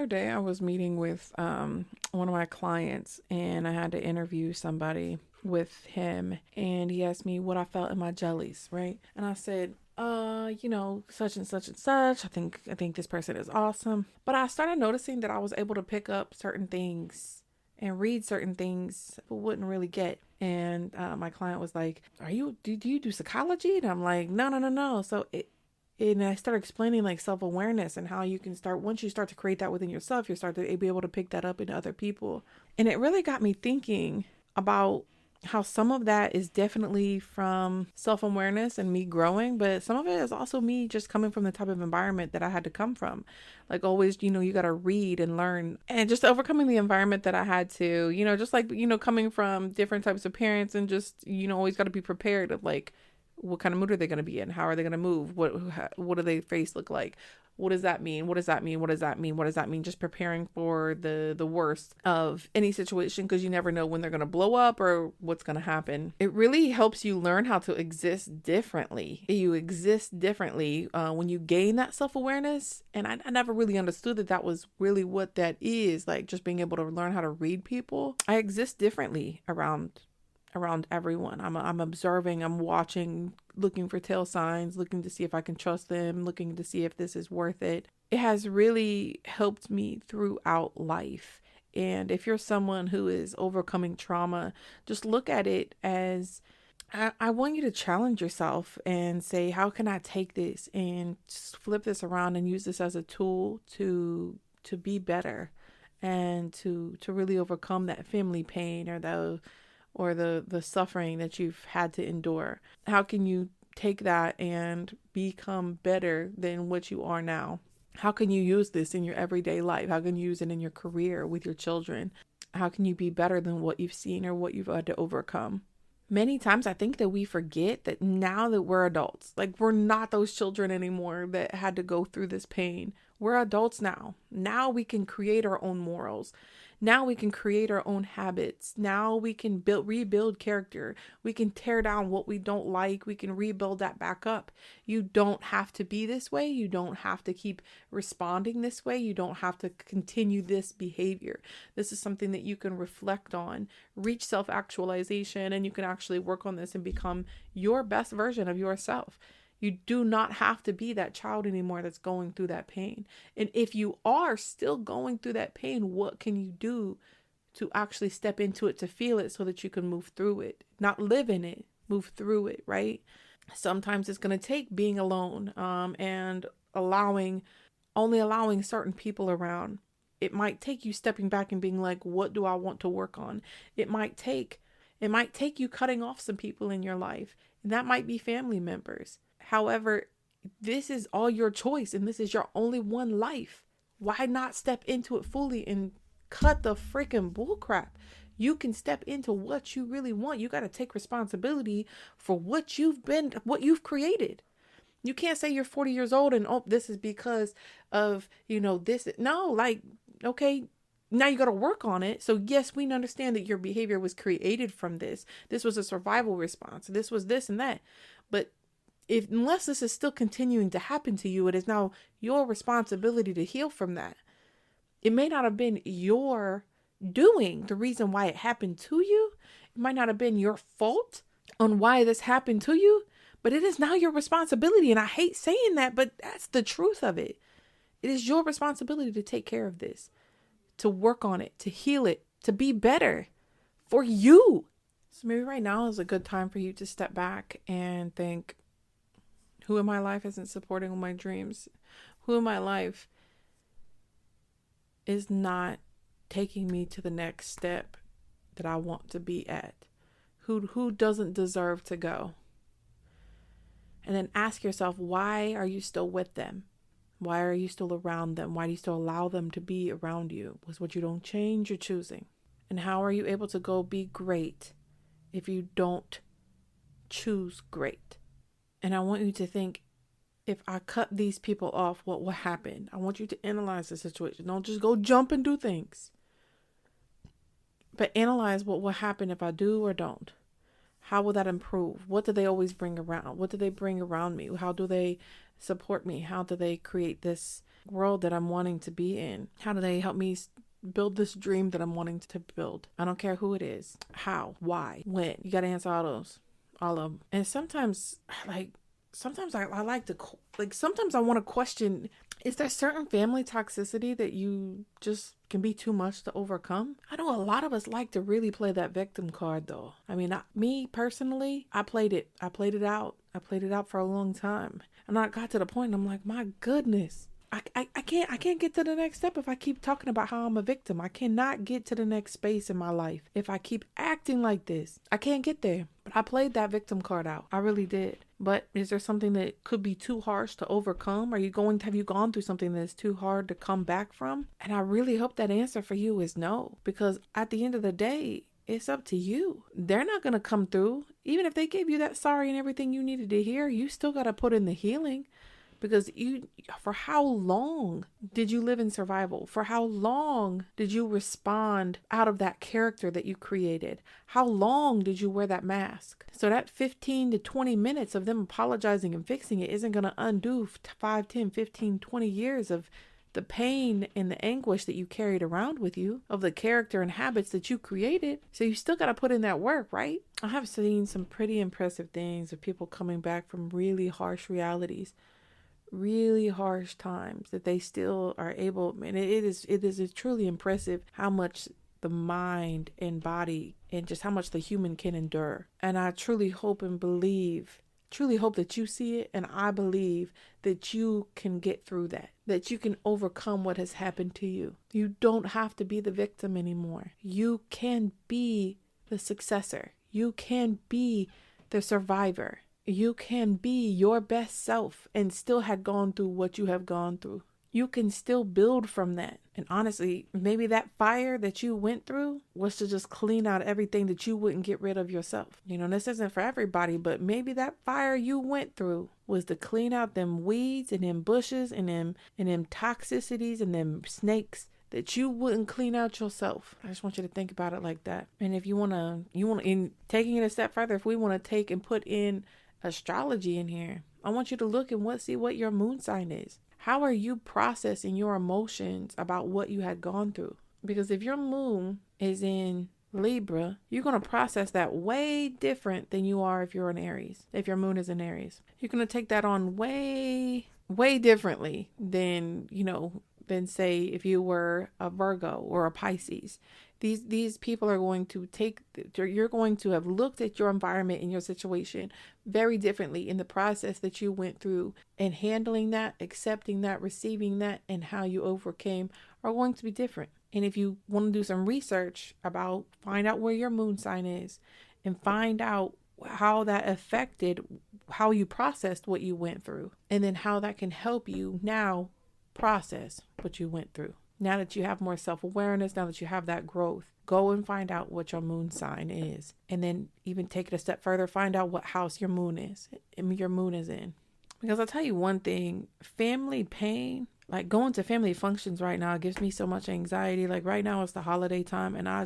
other day I was meeting with one of my clients, and I had to interview somebody with him, and he asked me what I felt in my jellies, right? And I said, such and such and such. I think this person is awesome. But I started noticing that I was able to pick up certain things and read certain things people wouldn't really get. And my client was like, do you do psychology? And I'm like, no. And I started explaining like self-awareness and how you can start, once you start to create that within yourself, you start to be able to pick that up in other people. And it really got me thinking about how some of that is definitely from self-awareness and me growing, but some of it is also me just coming from the type of environment that I had to come from. Like always, you got to read and learn, and just overcoming the environment that I had to, just like, coming from different types of parents, and just, always got to be prepared of like, what kind of mood are they going to be in? How are they going to move? What do their face look like? What does that mean? What does that mean? What does that mean? What does that mean? Just preparing for the worst of any situation, because you never know when they're going to blow up or what's going to happen. It really helps you learn how to exist differently. You exist differently when you gain that self-awareness. And I never really understood that was really what that is. Like just being able to learn how to read people. I exist differently around everyone. I'm observing, I'm watching, looking for tail signs, looking to see if I can trust them, looking to see if this is worth it. It has really helped me throughout life. And if you're someone who is overcoming trauma, just look at it as, I want you to challenge yourself and say, how can I take this and flip this around and use this as a tool to be better, and to really overcome that family pain or the suffering that you've had to endure. How can you take that and become better than what you are now? How can you use this in your everyday life? How can you use it in your career with your children? How can you be better than what you've seen or what you've had to overcome? Many times I think that we forget that now that we're adults, like we're not those children anymore that had to go through this pain. We're adults now. Now we can create our own morals. Now we can create our own habits. Now we can rebuild character. We can tear down what we don't like. We can rebuild that back up. You don't have to be this way. You don't have to keep responding this way. You don't have to continue this behavior. This is something that you can reflect on, reach self-actualization, and you can actually work on this and become your best version of yourself. You do not have to be that child anymore that's going through that pain. And if you are still going through that pain, what can you do to actually step into it, to feel it, so that you can move through it? Not live in it, move through it, right? Sometimes it's going to take being alone and only allowing certain people around. It might take you stepping back and being like, what do I want to work on? It might take you cutting off some people in your life, and that might be family members. However, this is all your choice, and this is your only one life. Why not step into it fully and cut the freaking bullcrap? You can step into what you really want. You got to take responsibility for what you've created. You can't say you're 40 years old and, oh, this is because of, this. No, like, okay, now you got to work on it. So yes, we understand that your behavior was created from this. This was a survival response. This was this and that. But unless this is still continuing to happen to you, it is now your responsibility to heal from that. It may not have been your doing the reason why it happened to you. It might not have been your fault on why this happened to you, but it is now your responsibility. And I hate saying that, but that's the truth of it. It is your responsibility to take care of this, to work on it, to heal it, to be better for you. So maybe right now is a good time for you to step back and think, who in my life isn't supporting my dreams? Who in my life is not taking me to the next step that I want to be at? Who doesn't deserve to go? And then ask yourself, why are you still with them? Why are you still around them? Why do you still allow them to be around you? Was what you don't change, you're choosing. And how are you able to go be great if you don't choose great? And I want you to think, if I cut these people off, what will happen? I want you to analyze the situation. Don't just go jump and do things. But analyze what will happen if I do or don't. How will that improve? What do they always bring around? What do they bring around me? How do they support me? How do they create this world that I'm wanting to be in? How do they help me build this dream that I'm wanting to build? I don't care who it is. How? Why? When? You got to answer all those. All of them. And sometimes, I like to, sometimes I want to question, is there certain family toxicity that you just can be too much to overcome? I know a lot of us like to really play that victim card though. I mean, me personally, I played it out. I played it out for a long time. And I got to the point and I'm like, my goodness. I can't get to the next step if I keep talking about how I'm a victim. I cannot get to the next space in my life if I keep acting like this. I can't get there. But I played that victim card out. I really did. But is there something that could be too harsh to overcome? Have you gone through something that's too hard to come back from? And I really hope that answer for you is no. Because at the end of the day, it's up to you. They're not going to come through. Even if they gave you that sorry and everything you needed to hear, you still got to put in the healing. Because for how long did you live in survival? For how long did you respond out of that character that you created? How long did you wear that mask? So that 15 to 20 minutes of them apologizing and fixing it isn't going to undo 5, 10, 15, 20 years of the pain and the anguish that you carried around with you, of the character and habits that you created. So you still got to put in that work, right? I have seen some pretty impressive things of people coming back from really harsh realities, really harsh times, that they still are able, and it is truly impressive how much the mind and body and just how much the human can endure. And I truly hope that you see it, and I believe that you can get through that you can overcome what has happened to you. You don't have to be the victim anymore. You can be the successor. You can be the survivor. You can be your best self and still have gone through what you have gone through. You can still build from that. And honestly, maybe that fire that you went through was to just clean out everything that you wouldn't get rid of yourself. This isn't for everybody, but maybe that fire you went through was to clean out them weeds and them bushes and them toxicities and them snakes that you wouldn't clean out yourself. I just want you to think about it like that. And if you want to, in taking it a step further, if we want to take and put in astrology in here, I want you to look and see what your moon sign is. How are you processing your emotions about what you had gone through? Because if your moon is in Libra, you're going to process that way different than you are if you're in Aries. If your moon is in Aries, you're going to take that on way, way differently than say if you were a Virgo or a Pisces. These people are going to you're going to have looked at your environment and your situation very differently in the process that you went through, and handling that, accepting that, receiving that, and how you overcame are going to be different. And if you want to do some research find out where your moon sign is and find out how that affected how you processed what you went through, and then how that can help you now process what you went through. Now that you have more self-awareness, now that you have that growth, go and find out what your moon sign is. And then even take it a step further, find out what house your moon is in. Because I'll tell you one thing, family pain, like going to family functions right now gives me so much anxiety. Like right now it's the holiday time, and I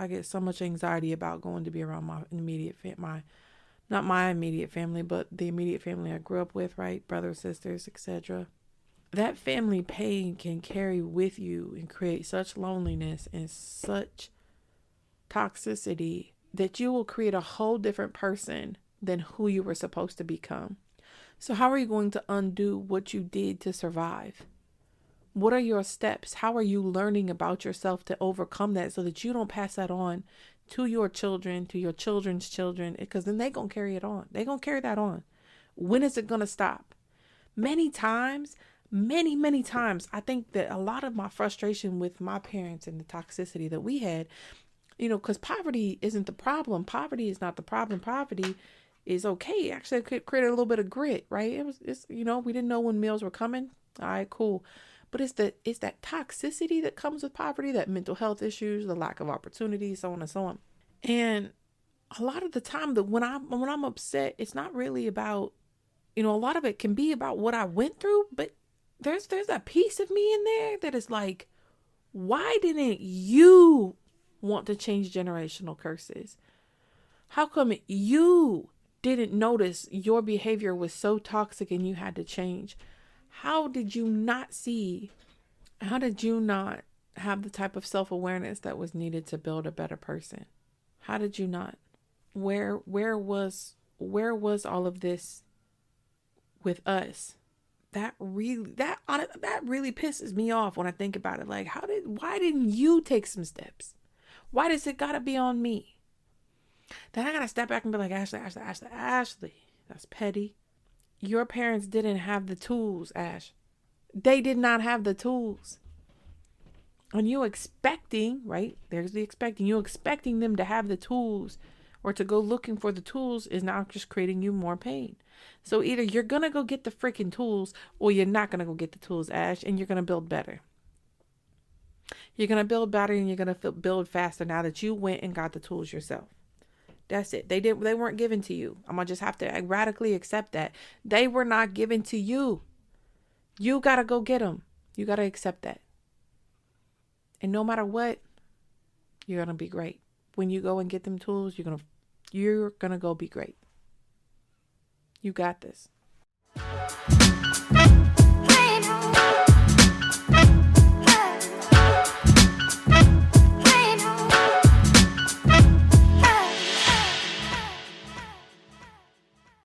get so much anxiety about going to be around my immediate not my immediate family, but the immediate family I grew up with, right? Brothers, sisters, etc. That family pain can carry with you and create such loneliness and such toxicity that you will create a whole different person than who you were supposed to become. So how are you going to undo what you did to survive? What are your steps? How are you learning about yourself to overcome that so that you don't pass that on to your children, to your children's children? Because then they're going to carry it on. They're going to carry that on. When is it going to stop? Many times, I think that a lot of my frustration with my parents and the toxicity that we had, because poverty isn't the problem. Poverty is not the problem. Poverty is okay. Actually, it could create a little bit of grit, right? We didn't know when meals were coming. All right, cool. But it's that toxicity that comes with poverty, that mental health issues, the lack of opportunity, so on and so on. And a lot of the time that when I'm upset, it's not really about, a lot of it can be about what I went through, but there's a piece of me in there that is like, why didn't you want to change generational curses? How come you didn't notice your behavior was so toxic and you had to change? How did you not see? How did you not have the type of self-awareness that was needed to build a better person? How did you not? Where was all of this with us? That really pisses me off when I think about it. Like, why didn't you take some steps? Why does it gotta be on me? Then I gotta step back and be like, Ashley, that's petty. Your parents didn't have the tools, Ash. They did not have the tools. And you expecting, right? There's the expecting. You expecting them to have the tools or to go looking for the tools is now just creating you more pain. So either you're going to go get the freaking tools or you're not going to go get the tools, Ash, and you're going to build better. You're going to build better and you're going to build faster now that you went and got the tools yourself. That's it. They weren't given to you. I'm going to just have to radically accept that. They were not given to you. You got to go get them. You got to accept that. And no matter what, you're going to be great. When you go and get them tools, you're going to go be great. You got this.